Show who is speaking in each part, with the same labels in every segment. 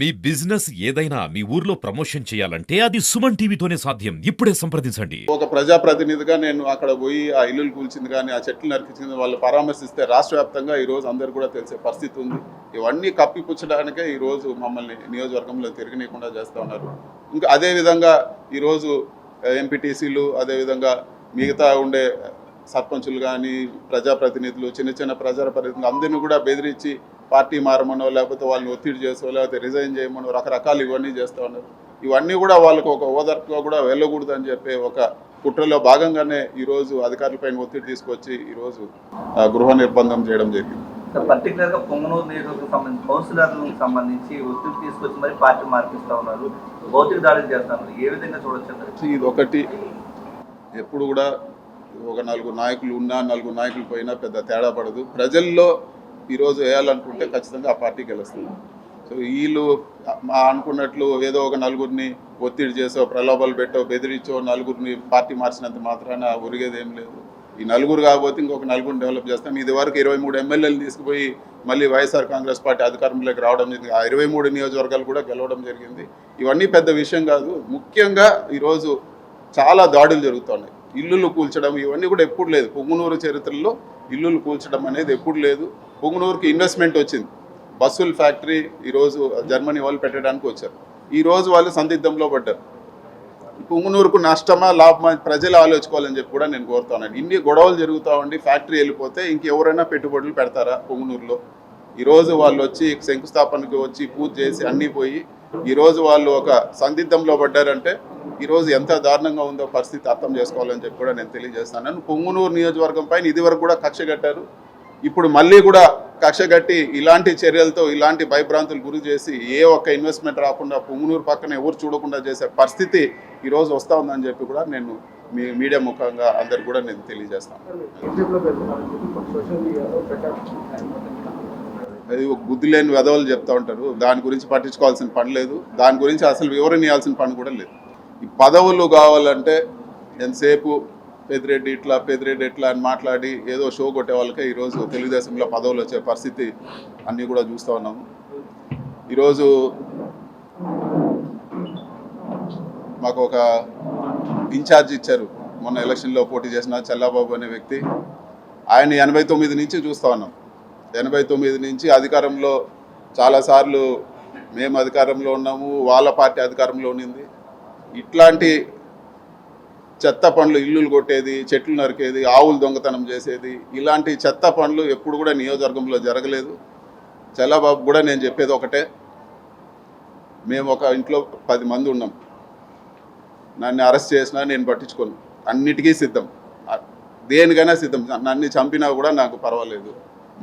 Speaker 1: మీ business ఏదైనా మీ ఊర్లో promotion చేయాలంటే అది సుమన్ టీవీతోనే సాధ్యం. ఇప్పుడే సంప్రదించండి.
Speaker 2: ఒక ప్రజాప్రతినిధిగా నేను అక్కడ పోయి ఆ ఇల్లులు కూల్చింది కానీ ఆ చెట్లు నరికించింది వాళ్ళు పరామర్శిస్తే రాష్ట్ర వ్యాప్తంగా ఈరోజు అందరు కూడా తెలిసే పరిస్థితి ఉంది. ఇవన్నీ కప్పిపుచ్చడానికే ఈరోజు మమ్మల్ని నియోజకవర్గంలో తిరగనీయకుండా చేస్తూ ఉన్నారు. ఇంకా అదేవిధంగా ఈరోజు ఎంపీటీసీలు అదేవిధంగా మిగతా ఉండే సర్పంచులు కానీ ప్రజాప్రతినిధులు చిన్న చిన్న ప్రజాప్రతినిధులు అందరినీ కూడా బెదిరించి పార్టీ మారమనో లేకపోతే వాళ్ళని ఒత్తిడి చేసో లేకపోతే రిజైన్ చేయమనో రకరకాలు ఇవన్నీ చేస్తూ ఉన్నారు. ఇవన్నీ కూడా వాళ్ళకు ఒక ఓదార్పుగా కూడా వెళ్ళకూడదు అని చెప్పి ఒక కుట్రలో భాగంగానే ఈరోజు అధికారులపైన ఒత్తిడి తీసుకొచ్చి ఈరోజు గృహ నిర్బంధం చేయడం జరిగింది.
Speaker 3: పర్టికులర్ గా పొంగనూరు నియోజకవర్గం సంబంధించి కౌన్సిలర్లకు సంబంధించి ఒత్తిడి తీసుకొచ్చి మరి పార్టీ మార్పిస్తూ ఉన్నారు, భౌతిక దాడులు చేస్తున్నారు. ఏ విధంగా చూడొచ్చు?
Speaker 2: ఇది ఒకటి ఎప్పుడు కూడా ఒక నలుగురు నాయకులు ఉన్నా నలుగురు నాయకులు పోయినా పెద్ద తేడా పడదు. ప్రజల్లో ఈరోజు వేయాలనుకుంటే ఖచ్చితంగా ఆ పార్టీకి గెలుస్తుంది. సో వీళ్ళు అనుకున్నట్లు ఏదో ఒక నలుగురిని ఒత్తిడి చేసో ప్రలోభాలు పెట్టో బెదిరించో నలుగురిని పార్టీ మార్చినంత మాత్రాన ఒరిగేది ఏం లేదు. ఈ నలుగురు కాకపోతే ఇంకొక నలుగురిని డెవలప్ చేస్తాం. ఇది వరకు 23 ఎమ్మెల్యేలు తీసుకుపోయి మళ్ళీ వైఎస్ఆర్ కాంగ్రెస్ పార్టీ అధికారంలోకి రావడం జరిగింది. ఆ 23 నియోజకవర్గాలు కూడా గెలవడం జరిగింది. ఇవన్నీ పెద్ద విషయం కాదు. ముఖ్యంగా ఈరోజు చాలా దాడులు జరుగుతున్నాయి. ఇల్లులు కూల్చడం ఇవన్నీ కూడా ఎప్పుడు లేదు. పొంగునూరు చరిత్రలో ఇల్లులు కూల్చడం అనేది ఎప్పుడు లేదు. పొంగునూరుకి ఇన్వెస్ట్మెంట్ వచ్చింది. బస్సుల ఫ్యాక్టరీ ఈరోజు జర్మనీ వాళ్ళు పెట్టడానికి వచ్చారు. ఈరోజు వాళ్ళు సందిగ్ధంలో పడ్డారు. పొంగునూరుకు నష్టమా లాభమా ప్రజలు ఆలోచించుకోవాలని చెప్పి కూడా నేను కోరుతున్నాను. ఇన్ని గొడవలు జరుగుతూ ఉండి ఫ్యాక్టరీ వెళ్ళిపోతే ఇంకెవరైనా పెట్టుబడులు పెడతారా పొంగునూరులో? ఈరోజు వాళ్ళు వచ్చి శంకుస్థాపనకు వచ్చి పూజ చేసి అన్నీ పోయి ఈరోజు వాళ్ళు ఒక సందిగ్ధంలో పడ్డారంటే ఈరోజు ఎంత దారుణంగా ఉందో పరిస్థితి అర్థం చేసుకోవాలని చెప్పి కూడా నేను తెలియజేస్తాను. పొంగునూరు నియోజకవర్గం పైన ఇదివరకు కూడా కక్ష కట్టారు. ఇప్పుడు మళ్ళీ కూడా కక్ష కట్టి ఇలాంటి చర్యలతో ఇలాంటి భయభ్రాంతులు గురి చేసి ఏ ఒక్క ఇన్వెస్ట్మెంట్ రాకుండా పొంగునూరు పక్కన ఎవరు చూడకుండా చేసే పరిస్థితి ఈరోజు వస్తూ ఉందని చెప్పి కూడా నేను మీడియా ముఖంగా అందరికి కూడా నేను తెలియజేస్తాను. అది బుద్ధి లేని వెధవలు చెప్తూ ఉంటారు. దాని గురించి పట్టించుకోవాల్సిన పని లేదు. దాని గురించి అసలు వివరణ ఇవ్వాల్సిన పని కూడా లేదు. ఈ పదవులు కావాలంటే ఎంతసేపు పెద్దిరెడ్డి ఇట్లా అని మాట్లాడి ఏదో షో కొట్టే వాళ్ళకే ఈరోజు తెలుగుదేశంలో పదవులు వచ్చే పరిస్థితి అన్నీ కూడా చూస్తూ ఉన్నాము. ఈరోజు మాకు ఒక ఇన్ఛార్జ్ ఇచ్చారు. మొన్న ఎలక్షన్లో పోటీ చేసిన చల్లాబాబు అనే వ్యక్తి. ఆయన 89 నుంచి చూస్తూ ఉన్నాం. 89 నుంచి అధికారంలో చాలాసార్లు మేము అధికారంలో ఉన్నాము, వాళ్ళ పార్టీ అధికారంలో ఉన్నింది. ఇట్లాంటి చెత్త పనులు ఇల్లులు కొట్టేది, చెట్లు నరికేది, ఆవులు దొంగతనం చేసేది ఇలాంటి చెత్త పనులు ఎప్పుడు కూడా నియోజకవర్గంలో జరగలేదు. చల్లబాబు కూడా నేను చెప్పేది ఒకటే, మేము ఒక ఇంట్లో 10 మంది ఉన్నాం. నన్ను అరెస్ట్ చేసినా నేను పట్టించుకోను, అన్నిటికీ సిద్ధం, దేనికైనా సిద్ధం. నన్ను చంపినా కూడా నాకు పర్వాలేదు.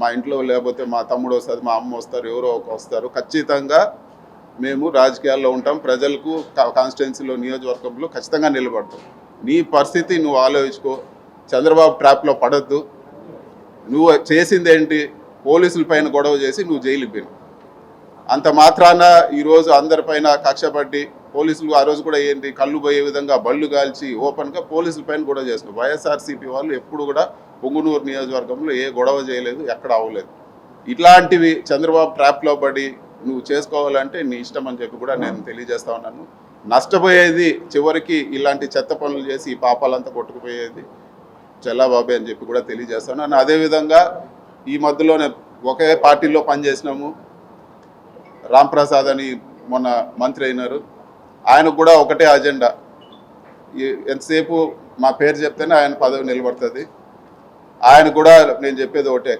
Speaker 2: మా ఇంట్లో లేకపోతే మా తమ్ముడు వస్తుంది, మా అమ్మ వస్తారు, ఎవరో ఒక వస్తారు. ఖచ్చితంగా మేము రాజకీయాల్లో ఉంటాం. ప్రజలకు కాన్స్టిట్యున్సీలో నియోజకవర్గంలో ఖచ్చితంగా నిలబడతాం. నీ పరిస్థితి నువ్వు ఆలోచించుకో. చంద్రబాబు ట్రాప్లో పడద్దు. నువ్వు చేసింది ఏంటి? పోలీసుల పైన గొడవ చేసి నువ్వు జైలుకి పోయినావు. అంత మాత్రాన ఈరోజు అందరిపైన కక్ష పట్టి పోలీసులు ఆ రోజు కూడా ఏంటి కళ్ళు పోయే విధంగా బళ్ళు కాల్చి ఓపెన్గా పోలీసుల పైన గొడవ చేసినావు. వైఎస్ఆర్సీపీ వాళ్ళు ఎప్పుడు కూడా పొంగునూరు నియోజకవర్గంలో ఏ గొడవ చేయలేదు, ఎక్కడ అవ్వలేదు. ఇట్లాంటివి చంద్రబాబు ట్రాప్లో పడి నువ్వు చేసుకోవాలంటే నీ ఇష్టం అని చెప్పి కూడా నేను తెలియజేస్తా ఉన్నాను. నష్టపోయేది చివరికి ఇలాంటి చెత్త పనులు చేసి ఈ పాపాలంతా కొట్టుకుపోయేది చల్లాబాబే అని చెప్పి కూడా తెలియజేస్తాను. అదేవిధంగా ఈ మధ్యలోనే ఒకే పార్టీలో పనిచేసినాము. రాంప్రసాద్ అని మొన్న మంత్రి అయినారు. ఆయనకు కూడా ఒకటే అజెండా, ఎంతసేపు మా పేరు చెప్తేనే ఆయన పదవి నిలబడుతుంది. ఆయన కూడా నేను చెప్పేది ఒకటే,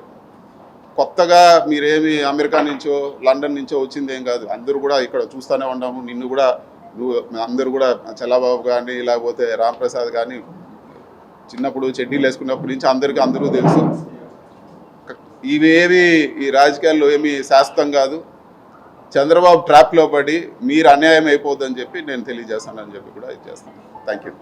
Speaker 2: కొత్తగా మీరేమి అమెరికా నుంచో లండన్ నుంచో వచ్చింది ఏం కాదు. అందరూ కూడా ఇక్కడ చూస్తూనే ఉన్నాము. నిన్ను కూడా అందరూ కూడా చల్లబాబు కానీ లేకపోతే రాంప్రసాద్ కానీ చిన్నప్పుడు చెడ్డీలు వేసుకున్నప్పటి నుంచి అందరూ తెలుసు. ఇవేవి ఈ రాజకీయాల్లో ఏమీ శాశ్వతం కాదు. చంద్రబాబు ట్రాప్లో పడి మీరు అన్యాయం అయిపోద్దని చెప్పి నేను తెలియజేస్తానని చెప్పి కూడా ఇది చేస్తాను. Thank you.